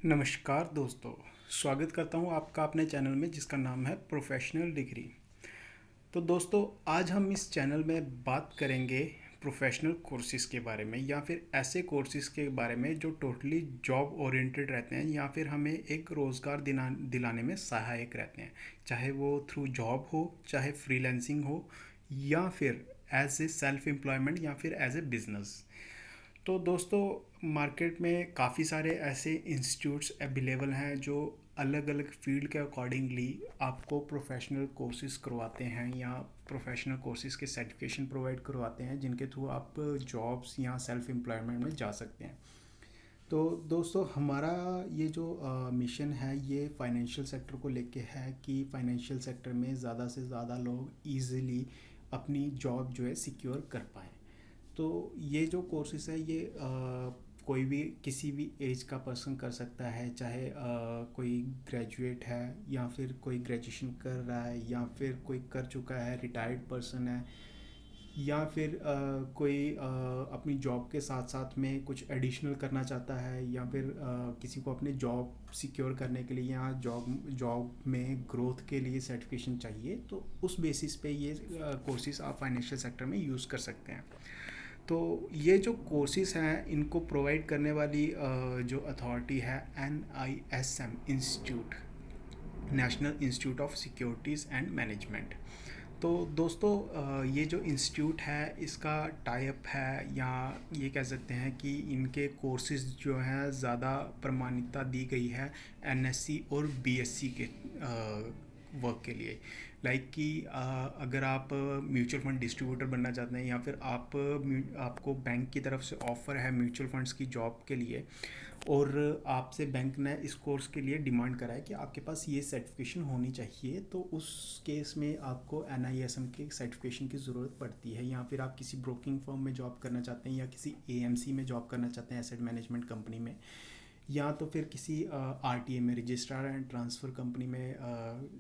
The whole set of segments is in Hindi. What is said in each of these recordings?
नमस्कार दोस्तों। स्वागत करता हूं आपका अपने चैनल में जिसका नाम है प्रोफेशनल डिग्री। तो दोस्तों, आज हम इस चैनल में बात करेंगे प्रोफेशनल कोर्सेज़ के बारे में, या फिर ऐसे कोर्सेज़ के बारे में जो टोटली जॉब ओरिएंटेड रहते हैं या फिर हमें एक रोज़गार दिलाने में सहायक रहते हैं। चाहे वो थ्रू जॉब हो, चाहे फ्रीलांसिंग हो, या फिर एज ए सेल्फ एम्प्लॉयमेंट, या फिर एज ए बिज़नेस। तो दोस्तों, मार्केट में काफ़ी सारे ऐसे इंस्टीट्यूट्स अवेलेबल हैं जो अलग अलग फील्ड के अकॉर्डिंगली आपको प्रोफेशनल कोर्सेज़ करवाते हैं या प्रोफेशनल कोर्सेज़ के सर्टिफिकेशन प्रोवाइड करवाते हैं, जिनके थ्रू आप जॉब्स या सेल्फ एम्प्लॉयमेंट में जा सकते हैं। तो दोस्तों, हमारा ये जो मिशन है ये फाइनेंशियल सेक्टर को लेके है कि फाइनेंशियल सेक्टर में ज़्यादा से ज़्यादा लोग इजीली अपनी जॉब जो है सिक्योर कर पाएँ। तो ये जो कोर्सेज़ है ये कोई भी किसी भी एज का पर्सन कर सकता है, चाहे कोई ग्रेजुएट है, या फिर कोई ग्रेजुएशन कर रहा है, या फिर कोई कर चुका है, रिटायर्ड पर्सन है, या फिर कोई अपनी जॉब के साथ साथ में कुछ एडिशनल करना चाहता है, या फिर किसी को अपने जॉब सिक्योर करने के लिए या जॉब में ग्रोथ के लिए सर्टिफिकेशन चाहिए। तो उस बेसिस पे ये कोर्सेज़ आप फाइनेंशियल सेक्टर में यूज़ कर सकते हैं। तो ये जो कोर्सेज़ हैं इनको प्रोवाइड करने वाली जो अथॉरिटी है NISM institute, national institute of securities and management. तो दोस्तों, ये जो इंस्टीट्यूट है इसका टाई अप है, या ये कह सकते हैं कि इनके कोर्सेज़ जो हैं ज़्यादा प्रमाणिकता दी गई है NSC और BSc के वर्क के लिए। लाइक कि अगर आप म्यूचुअल फंड डिस्ट्रीब्यूटर बनना चाहते हैं, या फिर आपको बैंक की तरफ से ऑफ़र है म्यूचुअल फंड्स की जॉब के लिए, और आपसे बैंक ने इस कोर्स के लिए डिमांड करा है कि आपके पास ये सर्टिफिकेशन होनी चाहिए, तो उस केस में आपको NISM के सर्टिफिकेशन की ज़रूरत पड़ती है। या फिर आप किसी ब्रोकिंग फर्म में जॉब करना चाहते हैं, या किसी AMC में जॉब करना चाहते हैं, एसेट मैनेजमेंट कंपनी में, या तो फिर किसी RTA में, रजिस्ट्रार एंड ट्रांसफ़र कंपनी में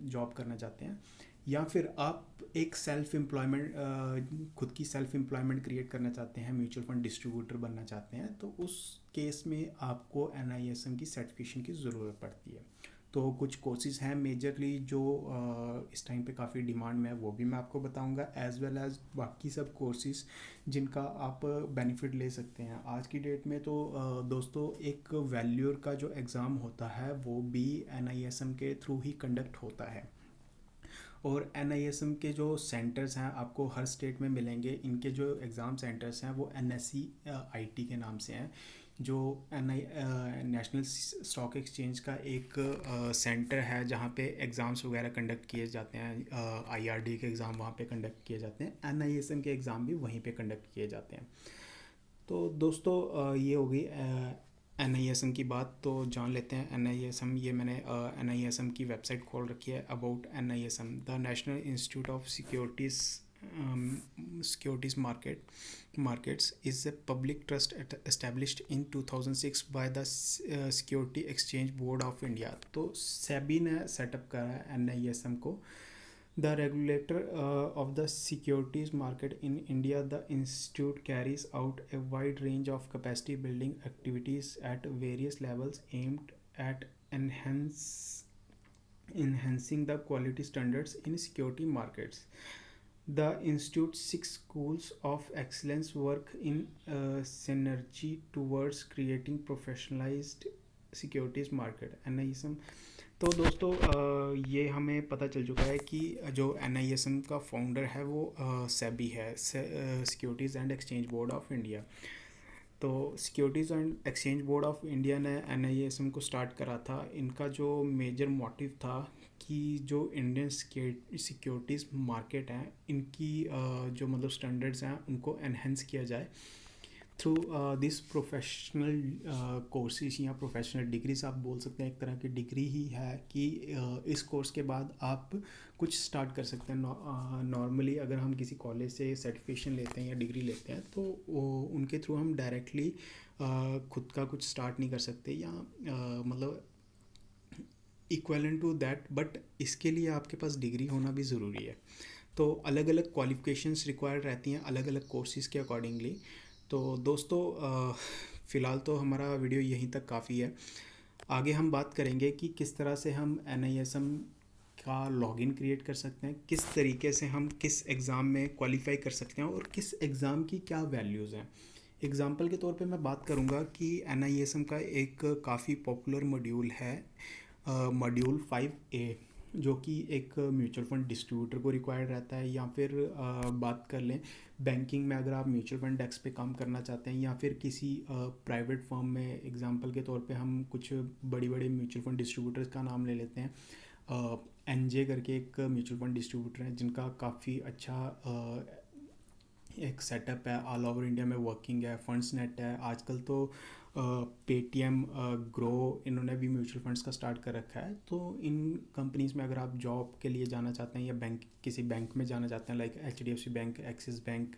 जॉब करना चाहते हैं, या फिर आप एक सेल्फ एम्प्लॉयमेंट खुद की सेल्फ एम्प्लॉयमेंट क्रिएट करना चाहते हैं, म्यूचुअल फंड डिस्ट्रीब्यूटर बनना चाहते हैं, तो उस केस में आपको NISM की सर्टिफिकेशन की ज़रूरत पड़ती है। तो कुछ कोर्सेज़ हैं मेजरली जो इस टाइम पे काफ़ी डिमांड में है, वो भी मैं आपको बताऊंगा, एज़ वेल एज़ बाकी सब कोर्सेज़ जिनका आप बेनिफिट ले सकते हैं। आज की डेट में तो दोस्तों, एक वैल्यूर का जो एग्ज़ाम होता है वो भी NISM के थ्रू ही कंडक्ट होता है। और NISM के जो सेंटर्स हैं आपको हर स्टेट में मिलेंगे। इनके जो एग्ज़ाम सेंटर्स हैं वो NSE IT के नाम से हैं, जो नेशनल स्टॉक एक्सचेंज का एक सेंटर है जहाँ पे एग्ज़ाम्स वगैरह कंडक्ट किए जाते हैं। IRD के एग्ज़ाम वहाँ पे कंडक्ट किए जाते हैं, NISM के एग्ज़ाम भी वहीं पे कंडक्ट किए जाते हैं। तो दोस्तों, ये हो गई NISM की बात। तो जान लेते हैं NISM। ये मैंने NISM की वेबसाइट खोल रखी है, about NISM, the national institute of securities markets is a public trust established in 2006 by the security exchange board of India. तो सेबी ने सेटअप करा है NISM को, the regulator of the securities market in India. The institute carries out a wide range of capacity building activities at various levels aimed at enhancing the quality standards in security markets. The institute's 6 schools of excellence work in synergy towards creating professionalized securities market. NISM। तो दोस्तों, ये हमें पता चल चुका है कि जो NISM का फाउंडर है वो सेबी है, securities and exchange board of India. तो securities and exchange board of India ने NISM को स्टार्ट करा था। इनका जो मेजर मोटिव था कि जो इंडियन सिक्योरिटीज़ मार्केट हैं इनकी जो मतलब स्टैंडर्ड्स हैं उनको एनहेंस किया जाए थ्रू दिस प्रोफेशनल कोर्सेज, या प्रोफेशनल डिग्रीज आप बोल सकते हैं। एक तरह की डिग्री ही है कि इस कोर्स के बाद आप कुछ स्टार्ट कर सकते हैं। नॉर्मली अगर हम किसी कॉलेज से सर्टिफिकेशन लेते हैं या डिग्री लेते हैं तो उनके थ्रू हम डायरेक्टली खुद का कुछ स्टार्ट नहीं कर सकते, या मतलब इक्वलेंट टू दैट, बट इसके लिए आपके पास डिग्री होना भी ज़रूरी है। तो अलग अलग क्वालिफ़िकेशंस रिक्वायर्ड रहती हैं अलग अलग कोर्सेज़ के अकॉर्डिंगली। तो दोस्तों, फ़िलहाल तो हमारा वीडियो यहीं तक काफ़ी है। आगे हम बात करेंगे कि किस तरह से हम NISM का लॉगिन क्रिएट कर सकते हैं, किस तरीके से हम किस एग्ज़ाम में क्वालिफाई कर सकते हैं और किस एग्ज़ाम की क्या वैल्यूज़ हैं। एग्ज़ाम्पल के तौर पे मैं बात करूँगा कि NISM का एक काफ़ी पॉपुलर मॉड्यूल है, मॉड्यूल 5A, जो कि एक म्यूचुअल फंड डिस्ट्रीब्यूटर को रिक्वायर्ड रहता है। या फिर बात कर लें बैंकिंग में, अगर आप म्यूचुअल फंड डेस्क पे काम करना चाहते हैं या फिर किसी प्राइवेट फर्म में, एग्जांपल के तौर पे हम कुछ बड़ी बड़े म्यूचुअल फंड डिस्ट्रीब्यूटर्स का नाम ले लेते हैं। NJ करके एक म्यूचुअल फंड डिस्ट्रीब्यूटर है जिनका काफ़ी अच्छा एक सेटअप है, ऑल ओवर इंडिया में वर्किंग है। फंड्स नेट है, आजकल तो पेटीएम, ग्रो, इन्होंने भी म्यूचुअल फंड्स का स्टार्ट कर रखा है। तो इन कंपनीज़ में अगर आप जॉब के लिए जाना चाहते हैं या किसी बैंक में जाना चाहते हैं, like HDFC bank, axis bank,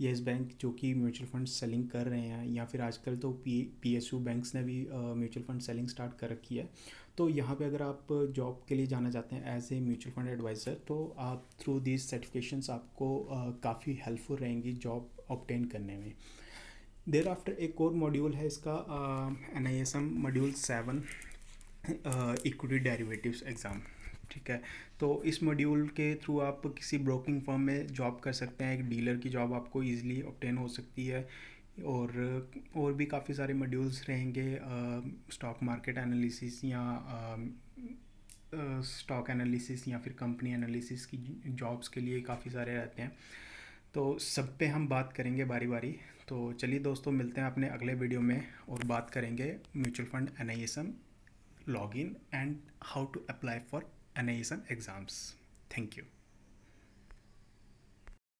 yes bank, जो कि म्यूचुअल फंड सेलिंग कर रहे हैं, या फिर आजकल तो PSU बैंक्स ने भी म्यूचुअल फंड सेलिंग स्टार्ट कर रखी है। तो यहाँ पे अगर आप जॉब के लिए जाना चाहते हैं as a mutual fund adviser, तो आप थ्रू दीज सर्टिफिकेशंस आपको काफ़ी हेल्पफुल रहेंगी जॉब ऑब्टेन करने में। देर आफ्टर एक और मॉड्यूल है इसका, NISM module 7, equity derivatives exam. ठीक है, तो इस मॉड्यूल के थ्रू आप किसी ब्रोकिंग फर्म में जॉब कर सकते हैं, एक डीलर की जॉब आपको ईजिली ऑब्टेन हो सकती है। और भी काफ़ी सारे मॉड्यूल्स रहेंगे, स्टॉक मार्केट एनालिसिस या स्टॉक एनालिसिस या फिर कंपनी एनालिसिस की जॉब्स के लिए काफ़ी सारे रहते हैं। तो सब पे हम बात करेंगे बारी बारी। तो चलिए दोस्तों, मिलते हैं अपने अगले वीडियो में और बात करेंगे mutual fund NISM login and how to apply for NISM exams. Thank you.